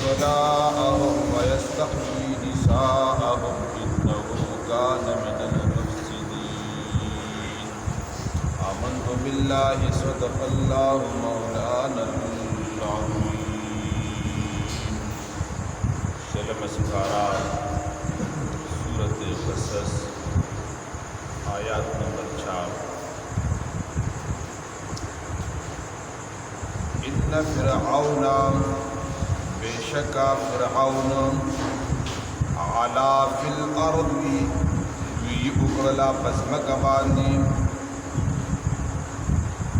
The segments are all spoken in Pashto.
نساءهم ويستحيي نساءهم إنه كان من المفسدين آمنت بالله صدق الله مولانا العظيم. شلم سپارہ سورة قصص آیات نمبر 4. ان فرعون بیشکا فرعون علا فی الارض وی اکرلا پسمک باندی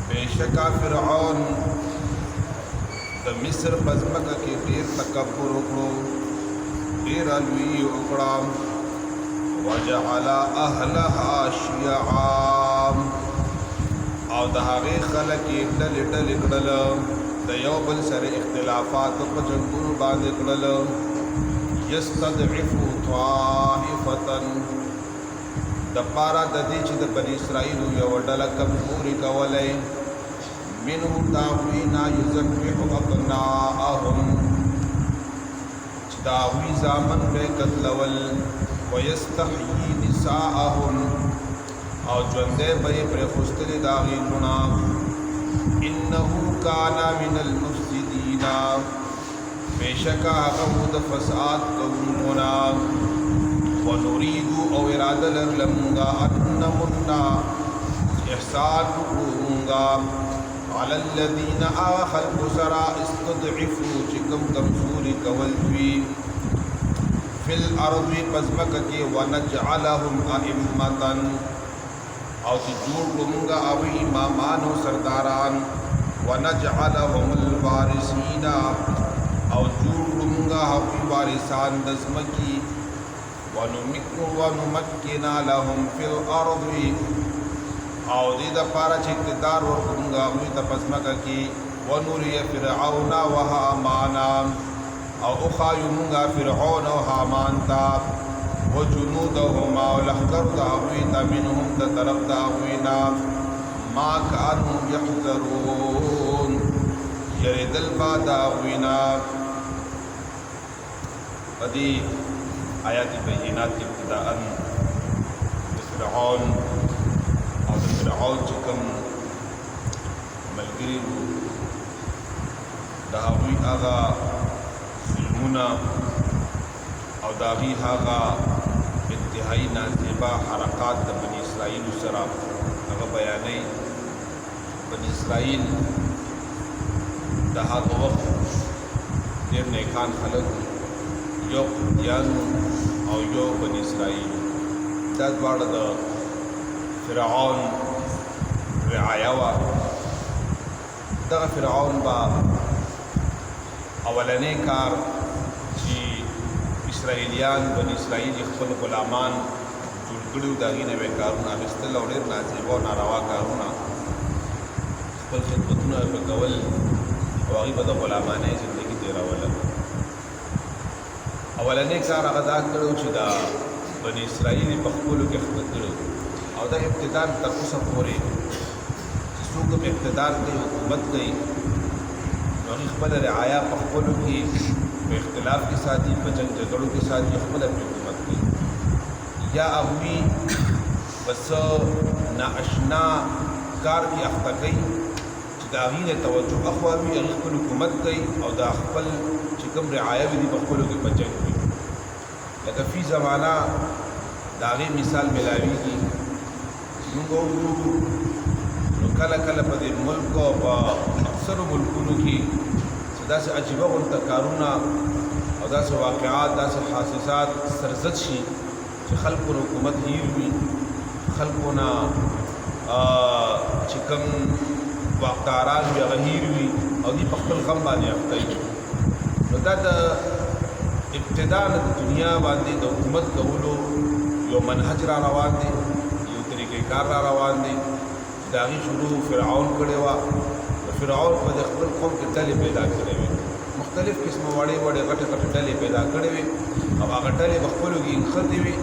بیشکا فرعون د مصر پسمک کی دیر تکبر اکرو دیر الوی اکرا وجعل اهلها شیعا او د هغې خلک یې ډلې ډلې کړل د یو بل سره اختلافات په جنګونو باندې کړل. یستضعف طائفة دپاره د دې چې د بني اسرائیلو یوه ډله کمزوري کولی منهم د هغوی نه یذبح ابناءهم چې د هغوی زامن به یې قتلول ویستحیي نساءهم او ژوندی به یې پرېښوستلې د هغې لوڼه. انه کان من المفسدین بېشکه هغه و د فساد کوونکو نه. ونريد او اراده لرله مونږه ان نمن احسان وکړو مونږه علی الذین هغه خلکو سره استضعفوا چې کوم کمزوري کول دوی فی الارض پزمکه کې ونجعلهم ائمة او چې جوړ کړو مونږه هغوی امامان او سرداران ونجعلهم الوارثین او جوړ کړو مونږه هغوی وارثان د ځمکې ونمکن لهم فی الارض او دې دپاره چې اقتدار ورکړو مونږه هغوی ته په ځمکه کې ونري فرعون وهامان او اخایو مونږه فرعون او حامان ته وجنودهما ولخکر د هغوی ته منهم د طرف د هغوی نه ما کانوا یحذرون یریدل به د هغوی نه. په دې آیات بینات ابتداء د فرعون او د فرعون چې کوم ملګري وو د هغوی هغه ظلمونه او د هغوی هغه انتهایی نازیبا حرکات د بني اسرائیلو سره هغه بیانوي. بني اسرائیل د هغه وخت ډېر نیکان خلک یو قبطیانو او یو بني اسرائیل دا دواړه د فرعون رعایه وه. دغه فرعون به اولنی کار چې اسرائیلیان بني اسرائیل خپل غلامان جوړ کړي وو د هغې نه به یې کارونه اخیستل او ډېر نازیبه او ناروا کارونه خپل خدمتونه به کول او هغوی به د غلامانۍ زندګي تېروله. اولنی کار هغه دا کړی چې د بني اسرائیل یې په خپلو کې اخته کړی او دا ابتدار تر اوسه پورې چې څوک هم اقتدار کوي حکومت کوي نو هغوی خپله رعایا په خپلو کې په اختلاف کې ساتي په جنګ جګړو کې ساتي خپله پرې حکومت کوي یا هغوی په څه نااشنا کار کې اخته کوي چې د هغې نه توجه اخواوي هغې خپل حکومت کوي او دا خپل چې کوم رعایه وي دي په خپلو کې په جنګ کوي. لکه فی زمانه د هغې مثال میلاویږي چې موږ وګورو نو کله کله په دې ملک او په اکثرو ملکونو کې چې داسې عجیبه غونته کارونه او داسې واقعات داسې حادثات سرزد شي چې خلکو نه حکومت هیر وي خلکو نه چې کوم واقداران وي هغه هیر وي او دوی په خپل غم باندې اخته وي. نو دا د ابتدا نه د دنیا باندې د حکومت کولو یو منهج را روان دی یو طریقې کار را روان دی چې د هغې شروع فرعون کړې وه. فرعون په د خپل قوم کې ډلې پیدا کړې وې مختلف قسمه وړې وړې غټې غټې ډلې پیدا کړې وې او هغه ډلې په خپلو کې نښتې وې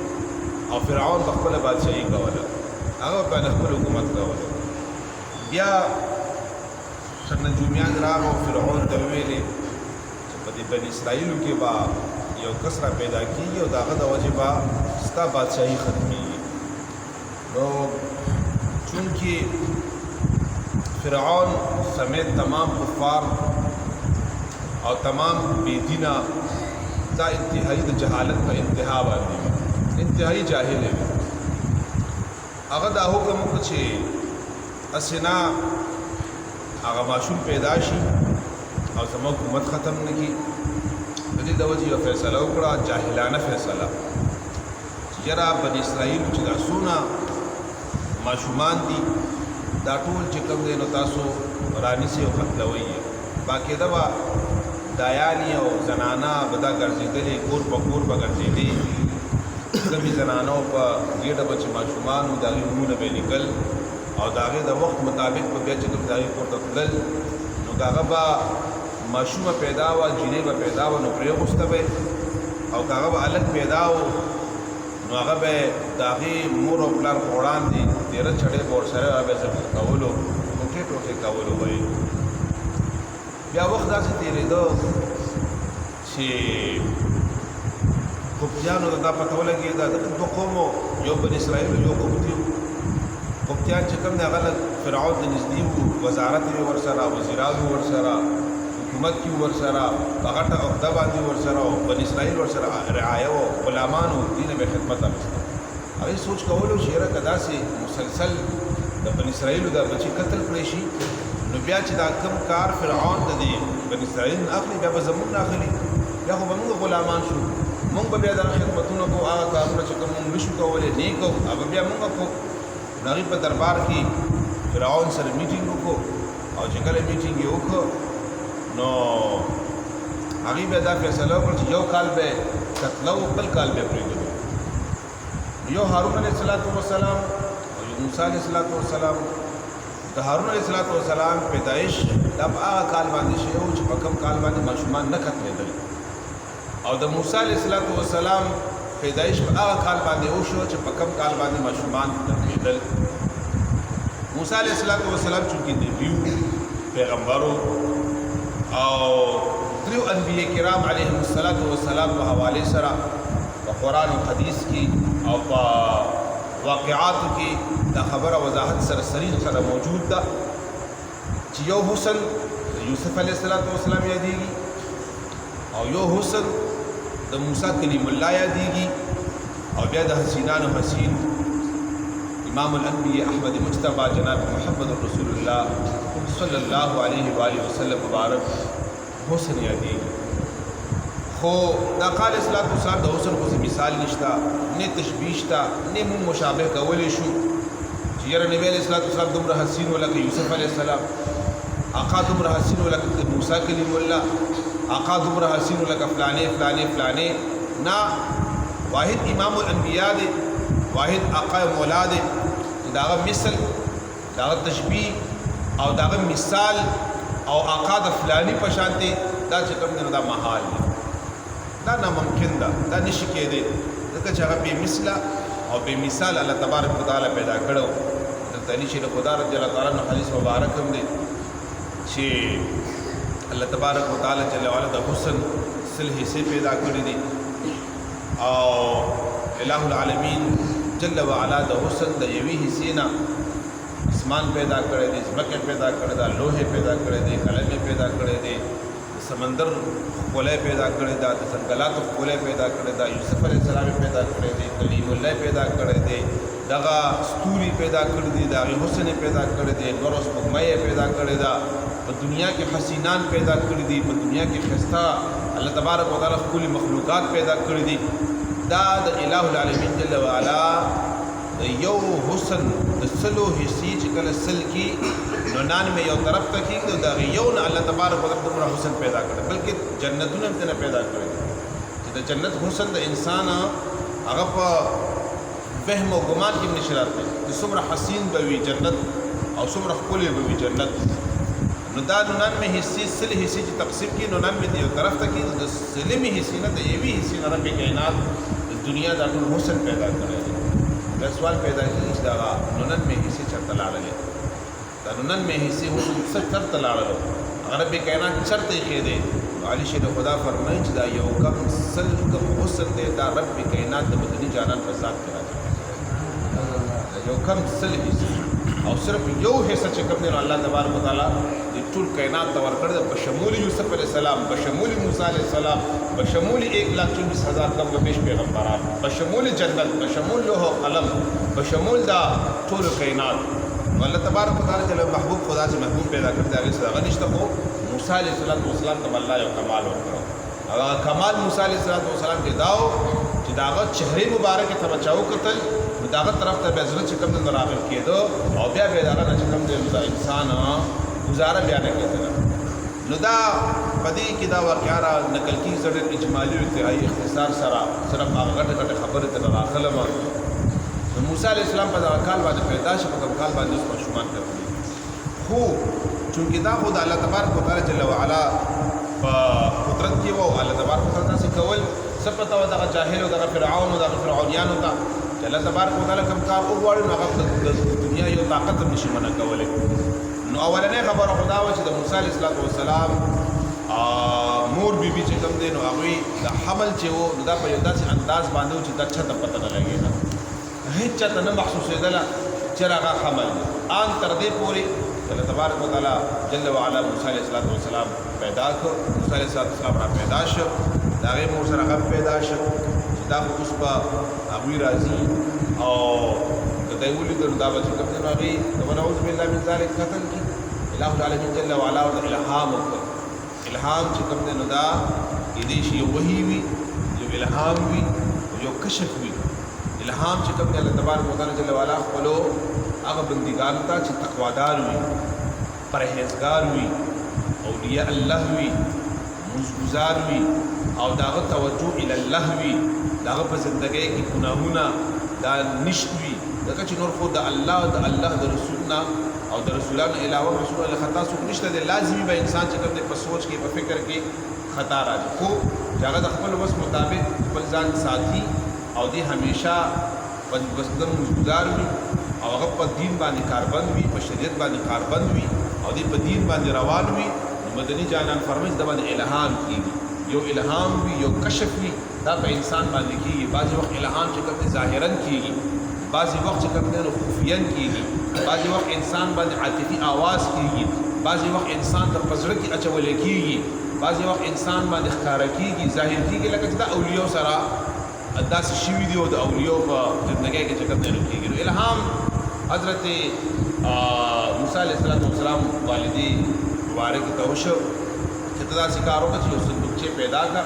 او فرعون په خپله بادشاهي کوله هغه باندې خپل حکومت کوله. بیا نجومیان راغو فرعون ته ویلې چې په دې بني اسرائیلو کې به یو کس را پیدا کېږي او د هغه د وجې به ستا بادشاهي ختمېږي. نو چونکې فرعون سمیت تمام کفار او تمام بېدینه دا انتهایی د جهالت په انتها باندې انتهایی جاهل وي. هغه دا حکم وکړ چې هسې نه هغه ماشوم پیدا شي او زموږ حکومت ختم نه کړي. د دې د وجې یو فیصله وکړه، جاهلانه فیصله، چې یاره بني اسرائیل چې دا څونه ماشومان دي دا ټول چې کوم دی نو تاسو رانیسئ او قتلوئ یې. باقاعده به دایانې او زنانه به دا ګرځېدلې، کور په کور به ګرځېدې. کمې زنانو په ګېډه به چې ماشومان وو د هغې نومونه به یې لیکل او د هغې د وخت مطابق به بیا چې کوم د هغې کور ته تلل نو که هغه به ماشومه پیدا وه، جینۍ به پیدا وه، نو پرېغوسته به او که هغه به هلک پیدا و نو هغه به د هغې مور او پلار په وړاندې تېره چړې به ورسره هغه به ذبح کولو، ټوټې ټوټې کولو به یې. بیا وخت داسې تېرېده چې قبطیانو ته دا پته ولګېده د دوه قومو، یو بني اسرائیل یو قبطي وو. قبطیان چې کوم دی هغه لږ فرعون ته نږدې وو، وزارت یې ورسره، وزیران وو ورسره، حکومت کې ورسره، په غټه عهده باندې ورسره او بني اسرائیل ورسره رعایه وو، غلامان وو، دې نه به خدمت اخیسته. هغې سوچ کولو چې یاره که داسې مسلسل د بني اسرائیلو دا بچي قتل کړی شي نو بیا چې دا کوم کار فرعون د دې بني اسرائیل نه اخلي بیا به زموږ نه اخلي، بیا خو به موږ غلامان شو، موږ به بیا دغه خدمتونه کوو، هغه کارونه چې کوم موږ نشو کولی نه یې کوو، هغه بیا موږ کوو. نو هغې په دربار کې فرعون سره میټینګ وکړو او چې کله میټینګ یې وکړو نو هغې بیا دا فیصله وکړه چې یو کال به قتلو بل کال به پرېږدو. یو هارون علیه السلام او یو موسی علیه السلام. د هارون علیه السلام پیدایش دا په هغه کال باندې شوی و چې په کوم کال باندې ماشومان نه قتلېدل، او د موسی علیه السلام پیدایش په هغه کال باندې وشو چې په کوم کال باندې ماشومان قتلېدل. موسی علیه السلام چونکې نبي و، پیغمبر و، او دریو انبیاء کرام علیهم السلام په حوالې سره په قرآن او حدیث کې او په واقعاتو کې دا خبره وضاحت سره صریح سره موجود ده چې یو حسن د یوسف علیه السلام یادېږي او یو حسن د موسی کلیم الله یادېږي او بیا د حسینانو حسین امام الانبیاء احمد مجتبی جناب محمد رسول الله صلی الله علیه و آله وسلم مبارک حسن یادېږي. خو دا قال اسلام د حسن خو مثال نشته، نه تشبیه شته، نه مونږ مشابه کولی شو چې یاره نبی علیه السلام دومره حسین و لکه یوسف علیه السلام، آقا دومره حسین و لکه موسی کلیم الله، آقا دومره حسین و لکه فلانې فلانې فلانې. نه، واحد امام الانبیاء دی، واحد آقا مولا دی، دا هغه مثل، دا هغه تشبیه او دا هغه مثال او آقا د فلانی په شان دی دا چې کوم دی دا محال دی، دا ناممکن ده، دا نشي کېدی ځکه چې هغه بې مثله او بې مثال الله تبارک وتعالی پیدا کړو. دلته نیچې د خدا رضی الله تعالی عنه حدیث مبارک هم دی چې الله تبارک وتعالی جل وعلا د حسن سل حصے پیدا کړي دي او الہ العالمین جل وعلا د حسن د یوې حصې نه اسمان پیدا کړی دی، ځمکې پیدا کړی ده، لوحې پیدا کړی دی، قلمې پیدا کړی دی، سمندر ښکلی پیدا کړی ده، د ځنګلاتو ښکلی پیدا کړی ده، یوسف علیه السلام پیدا کړی دی، کلیم الله پیدا کړی دی، دغه ستوري پیدا کړي دي، د هغې حسن پیدا کړی دی، نور سپوږمۍ پیدا کړې ده، په دنیا کې حسینان پیدا کړي دي، په دنیا کې ښایسته الله تبارک وتعالی ښکلي مخلوقات پیدا کړي دي. دا د الہ العالمین جل وعلا د یو حسن د سلو حصې چې کله سل کی نو 99 یو طرف ته کېږي د هغې یو نه الله تبارک وتعالی دومره حسن پیدا کړی، بلکې جنتونه هم ترنه پیدا کړي دي چې د جنت حسن د انسان هغه په فهم او ګمان کې نشي راتلی چې څومره حسین به وي جنت او څومره ښکلی به وي جنت. نو دا 99 حصې سل حصې چې تقسیم کړي 99 یو طرف ته کېږي د سلمې حصې نه د یوې حصې نه رب کائنات د دنیا دا ټول حسن پیدا کړی دی. دا سوال پیدا کېږي چې دغه 99 حصې چېرته لاړلې، دا 99 حصې حسن څه چېرته لاړلو، هغه رب کائنات چېرته ایښی دی؟ علی شیخ خدا فرمایي چې دا یو کم سل کم حسن دی دا رب کائنات د مدني جانان په ذات کې راځي یو کم سل حصہ او صرف یو حصہ چې کوم دی الله تبارک وتعالى د ټول کائنات ته ورکړ د بشمول یوسف علیہ السلام بشمول موسی علیہ السلام بشمول 1,24,000 کم بیش پیغمبران بشمول جنت بشمول لوح قلم بشمول دا ټول کائنات الله تبارک وتعالى چې محبوب خدا سے محبوب پیدا کړ دا غي سره نشته خو موسی علیہ السلام ته الله یو کمال ورکړ او کمال موسی علیہ السلام کې داو چې داغه چهره مبارک ته بچاو قتل داغه طرف ته به ضرورت کم نه راغل کېدو او بیا به داغه نه کم دی دا انسان گزاره بیا نه کېدل نو دا پدې کې دا واقعا نقل کی زړه اجمالی او انتهایی اختصار سره صرف هغه غټه خبره ته راغله موسی علیہ السلام په کال باندې پیدا شو په کال باندې اوس شومان کړی خو چونکه دا خدای الله تبارک وتعالى جل وعلا په قدرت کې وو الله تبارک وتعالى څخه کول سپتا و دغه جاهل او دغه فرعون او دغه فرعونیانو ته الله تبارک وتعالى کوم کار وغواړي نو هغه د دنیا یو طاقت نشي منع کولای نو اولنې خبره خدا و چې د موسی علیہ السلام مور بیبي چې کوم دی نو هغه د حمل چې وو دا په یو داسې انداز باندې چې دا چته پته نه لګي هیڅ چته نه محسوسېدله چې هغه حمل ان تر دې پورې الله تبارک وتعالى جل وعلا موسی علیہ السلام پیدا کړ موسی علیہ السلام را پیدا شو دا غي مور سره هغه پیدا شو چې دا اوس په هغه راځي او کله ولې د دا چې کوم نه راغی نو نعوذ بالله من ذلک قتل کی الہ العالمین جل وعلا او الهام چې کوم نه دا دې شی وحی وی یو الهام وی یو کشف وی الهام چې کوم الله تبارک وتعالى جل وعلا خپلو هغه بندگان ته چې تقوادار وي پرهیزګار وي اولیاء الله وي مزګزار وي او داغه توجه الی الله وي داغه په زندګۍ کې ګناهونه دا نشوي دغه چې نور خو د الله د رسولنا او د رسولانو علاوه رسول الله خطا څوک نشته د لازمي به انسان چې کوم په سوچ کې په فکر کې خطا راځي خو هغه د خپل وس مطابق خپل ځان ساتي او دی همیشه بسدم مزګزار وي او هغه په دین باندې کاربند وي په شریعت باندې کاربند وي او دی په دین باندې روان وي مدني جانان فرمایي د باندې الهام کیږي یو الهام وي یو کشف وي دا په انسان باندې کیږي بعضی وخت الهام چې کوم ظاهرا کیږي بعضی وخت چې کوم خفیا کیږي بعضی وخت انسان باندې عاطفي आवाज کیږي بعضی وخت انسان د پزړه کې اچول کیږي بعضی وخت انسان باندې ښکارا کیږي ظاهر کیږي لکه چې د اولیاء سره اداس شوی دی او د اولیاء په ژوندۍ کې چې کوم کیږي الهام حضرت موسی علیہ السلام والدی مبارک ته وشو چې دا سکارو چې یو صندوق چې پیدا کا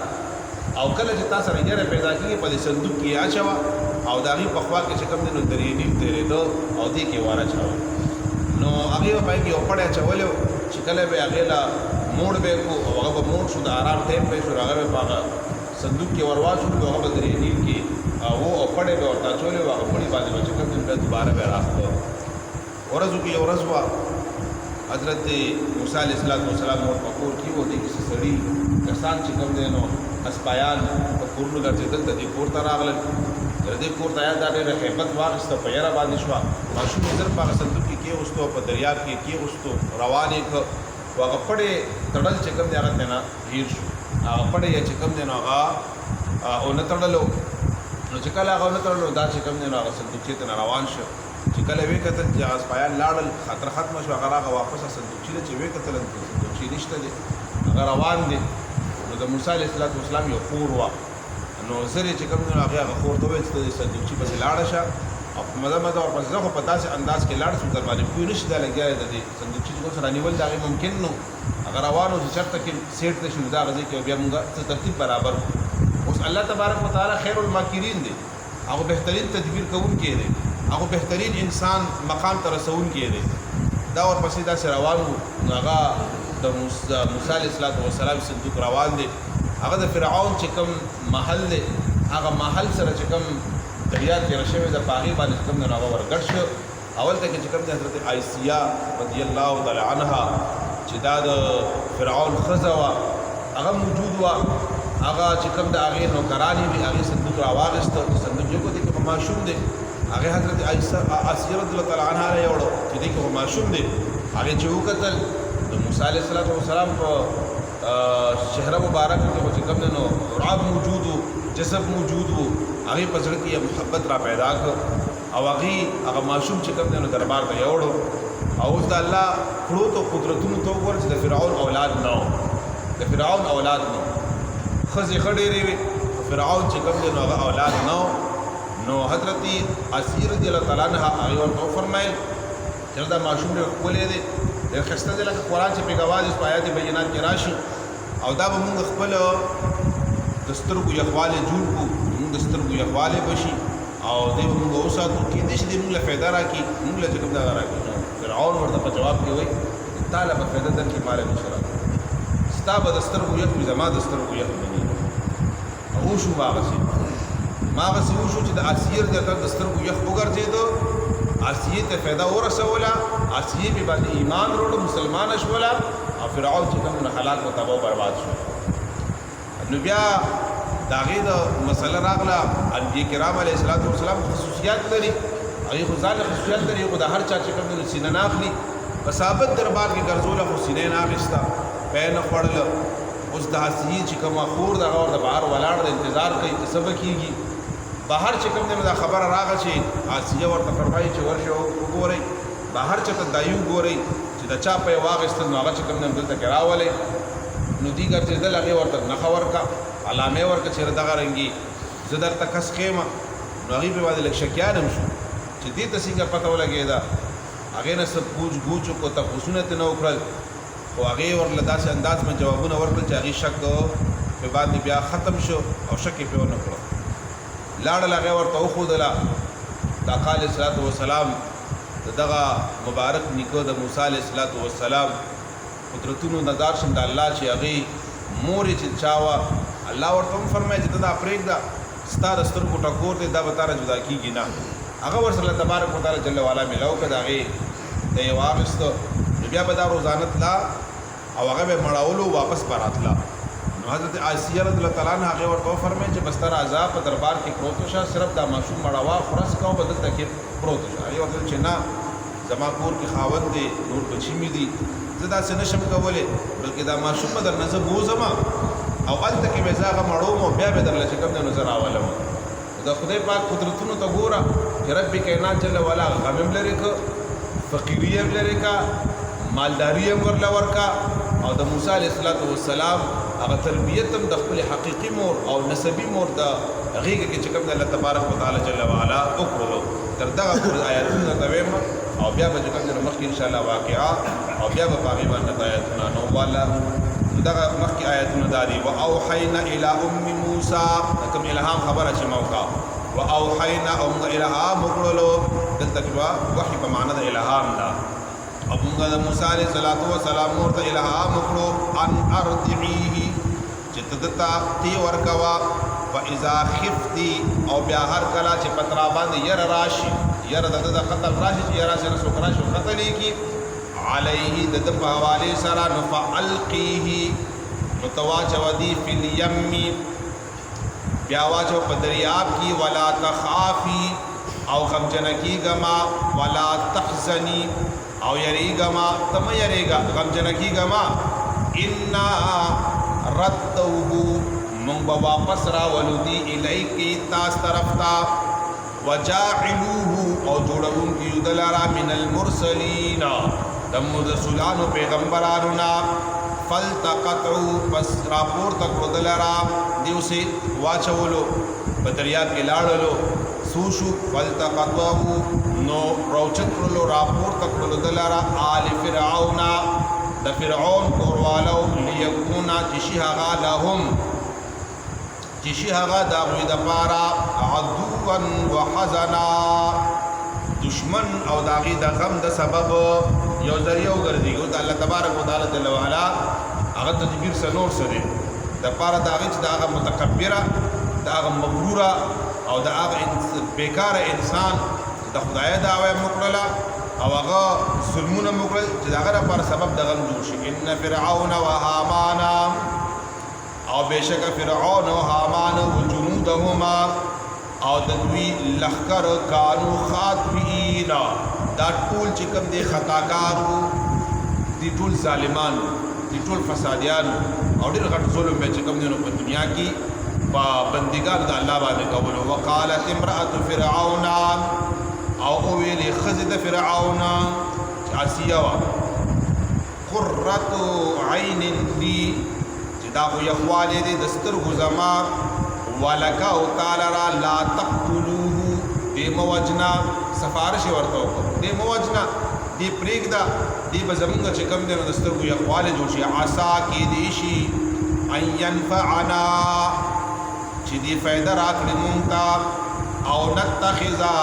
او کله چې تاسو راځي پیدا کیږي په دې صندوق کې اچوا او داغي په خوا کې چې کوم نو درې نیم تیرې دو او دې کې واره چاو نو هغه په کې اوپړه چولې چې کله به هغه لا موړ به کو هغه موړ شو د آرام ټیم په شو هغه په صندوق کې ورواچو هغه درې نیم کې او اوپړه به ورته چولې هغه په دې باندې چې کوم به دوباره به راځو ورځو کې ورځوا حضرت موسی علیہ السلام اور پکور کی وہ دې کې سړی کسان چې کوم دینو اسپایان په کورونو ګرځیدل د دې کور ته راغلل دې کور ته یاد اړې رحمت واغسته په یاره باندې شو ماشوم نظر په صندوق کې اوستو په دریاب کې اوستو روانې ک هغه پړې تړل چې کوم دی هغه نه هیر شو هغه پړې چې کوم دی هغه او نه تړلو نو چې کله هغه نه تړلو دا چې کوم دی هغه صندوق ته روان شو چې کله وې کتل چې اسپایان لاړل خطر ختم شو هغه واپس صندوق چې وې کتل صندوق چې نشته دی هغه روان دي نو د موسی علیہ السلام یو خور وا نو زری چې کوم نه هغه خور ته وې چې صندوق چې بس لاړ شه او مزه او پس زه په تاسو انداز کې لاړ شو در باندې کوی نشي دا لګیا دی صندوق چې کو سره نیول دا ممکن نو اگر روانو چې چرته کې سیټ ته شو دا غزي کې بیا موږ ترتیب برابر اوس الله تبارک وتعالى خیر الماکرین دی هغه بهترین تدبیر کوونکی دی هغه بهترین انسان مقام ته رسونکی دی دا ور پسې دا سره روانو هغه د موسی علیہ السلام صندوق روان دی هغه د فرعون چې کوم محل دی هغه محل سره چې کوم دریا کې رشوه د پاغي باندې کوم نه راو ورګړ شو اول ته چې کوم د حضرت عائشہ رضی الله تعالی عنها چې دا د فرعون خزوا هغه موجود وا هغه چې کوم د هغه نوکرانی وی هغه صندوق راوغست صندوق یو دغه په ماشوم دی هغه حضرت عائشہ رضی الله تعالی عنها یوړو چې دغه په ماشوم دی هغه چې وکتل د موسی علیہ السلام په چهره مبارک کې خو چې کوم دی نو رعب موجود و جذب موجود و هغې په زړه کې محبت را پیدا کړ او هغه ماشوم چې کوم دی نو دربار ته یوړو او اوس د الله کړو ته قدرتونو ته وګوره چې د فرعون اولاد نه و د فرعون اولاد نه ښځې ښه ډېرې وې فرعون چې کوم دی نو هغه اولاد نه و نو حضرت اسیر رضی الله تعالی عنها هغې ورته وفرمیل چې دا ماشوم ډېر ښکلی دی ډېر ښایسته دی لکه قرآن چې پکې واضح په آیات بینات کې راشي او دا به مونږ خپل د سترګو یخوالی جوړ کړو مونږ د سترګو یخوالی به شي او دی به مونږ وساتو کېدای شي دی مونږ له فایده راکړي مونږ له چې کوم دغه راکړي فرعون ورته په جواب کې وایي تا له به فایده درکړي ما له نشي راکړي ستا به د سترګو یخ وي زما د سترګو یخ به نه او وشو هماغسې وشو چې د اسیر د سترګو یخ وګرځېده اسیه ته فایده ورسوله اسیه به باندې ایمان وروړه مسلمان شوله او فرعون چې کوم هلاک او تباہ برباد شو نو بیا د هغې د مسله راغله انبیاء کرام علیه السلام خصوصیات لري هغې خو ځان خصوصیات لري خو د هر چا چې کوم دی سینه نه اخلي په ثابت دربار کې ګرځوله خو سینه یې نه اخېسته پی نه خوړله اوس د اسیې چې کومه خور دغه ورته بهر ولاړ د انتظار کوي چې څه به کېږي بهر چې کوم دی نو دا خبره راغله چې آسیه ورته فرمایي چې ورشه وګورئ بهر چې ته دایي وګورئ چې د چا پی واخېستل نو هغه چې کوم دی دلته کې راولئ نو دی ګرځېدل هغې ورته نښه ورکړه علامې ورکړه چې دغه رنګي زه درته کس ښیمه نو هغې پرې باندې لږ شکیان هم شو چې دې ته څنګه پته ولګېده هغې نه څه پوچ ګوچ وکړو تپوسونه ترې نه وکړل خو هغې ورله داسې انداز باندې جوابونه ورکړل چې هغې شک پرې باندې بیا ختم شو او شک یې پرې ونه کړو لاړل هغې ورته وښودله د آقا علیه الصلاة وسلام د دغه مبارک نیکه د موسی علیه السلام قدرتونو نظر شم د الله چې هغې مور یې چې چا وه الله ورته هم فرمایي چې ته دا پرېږده ستا د سترګو ټکور دی دا به تا نه جدا کېږي نه هغه ورسره تبارک وتعالی جل وعلا میلاو کړه د هغې ته یې واخېسته نو بیا به دا روزانه تله او هغه به یې مړولو واپس به راتله نو حضرت آسیه رضی الله تعالی عنها هغې ورته وفرمیل چې بس ته راځه په دربار کې پروت شه صرف دا ماشوم مړوه خورس کوه به دلته کې پروت شه هغې ورته چې نه زما کور کې خاوند دی نور بچي مې دي زه داسې نشم کولی بلکې دا ماشوم به درنه زه بوځم او هلته کې به زه هغه مړوم او بیا به درله چې کوم دی نو زه راولم د خدای پاک قدرتونو ته ګوره چې رب کائنات جل وعلا غم هم لرې که فقیري هم لرې که مالداري هم ورله ورکه او د موسی علیه السلام هغه تربیت هم د خپل حقیقي مور او نسبي مور د غېږه کې چې کوم دی الله تبارک وتعالی جل وعلا وکړلو تر دغه پورې آیاتونه ته ویم او بیا به چې کوم دی نو مخکې انشاءالله واقعه او بیا به په هغې باندې آیاتونه نو والا دغه مخکې آیاتونه دا دي واوحینا الی ام موسی کوم الهام خبره چې ما وکړه واوحینا او موږ الهام وکړلو دلته کې وحي په معنا د الهام ده او موږ د موسی علیه السلام مور ته الهام وکړو ان ارضعیه چې ته دته تی ورکوه فاذا خفتی او بیا هر کله چې پترا باندې یره راشي یره د خطر راشي چې یره سره څوک راشي خطر لیکي علیه د په حواله سره نو فالقیه متواچودی فی الیم بیا واچو په دریاب کې ولا تخافی او غمجنکی گما ولا تحزنی او یریگما تم یریگا غمجنکی گما انا ردوه من واپس را ولودی الیکی تاس طرف تا وجاعلوه او جوړون کی دلارا من المرسلین دم رسولانو پیغمبرانونا فلتقطعو پس راپور تک دلارا دیو سے واچولو بدریاب کې لاړلو سوشو فلتقطعو نو روچت کرلو راپور تک دلارا آل فرعون د فرعون کوروالو لیکونا چشی هغا لهم چشی هغا داغوی دپارا عدوان وحزنا دشمن او داغی د غم د سبب یو ذریعہ وګرځي او الله تبارک وتعالى جل وعلا هغه تدبیر سنور سره د پاره داغی چې داغه متکبره داغه مغروره او داغه بیکار انسان د خدای دعوی مکړه او هغه ظلمونه مکړه چې داغه لپاره سبب د غم جوړ شي ان فرعون وهامان او بشک فرعون او هامان او جنودهما او د دوی لخر کانو خاطئین دا ټول چې کوم دي خطاکارو دي ټول ظالمانو دي ټول فسادیان او ډېر غټ ظلم به چې کوم دی نو په دنیا کې په بندګانو د الله باندې کولو. وقالت امرأة فرعون او ویلې ښځې د فرعون چې آسیه وه قرة عین لي چې دا خو یخوالی دی د سترګو زما ولک او تعالی را لا تقتلوه دې مه وجنه سفارش یې ورته وکړو دې مه وجنه دې پرېږده دې به زمونږ چې کوم دی نو د سترګو یخوالی جوړ شي عسا کېدی شي ان ینفعنا چې دې فایده راکړي مونږ ته او نتخذا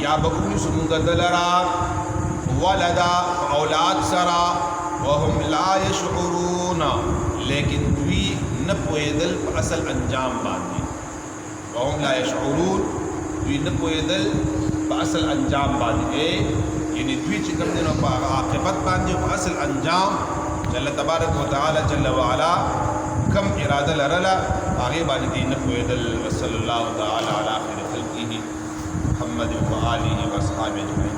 یا به ونیسو مونږ ده لره ولدا اولاد سره وهم لا یشعرون لیکن دوی نه پوهېدل په اصل انجام باندې وهم لا یشعرون دوی نه پوهېدل په اصل انجام باندې یعنی دوی چې کوم دی نو په عاقبت باندې په اصل انجام چې الله تبارک وتعالی جل وعلا کم اراده لرله هغې باندې دوی نه پوهېدل. وصلی الله تعالی علی خیر خلقه محمد و آله و اصحابه اجمعین.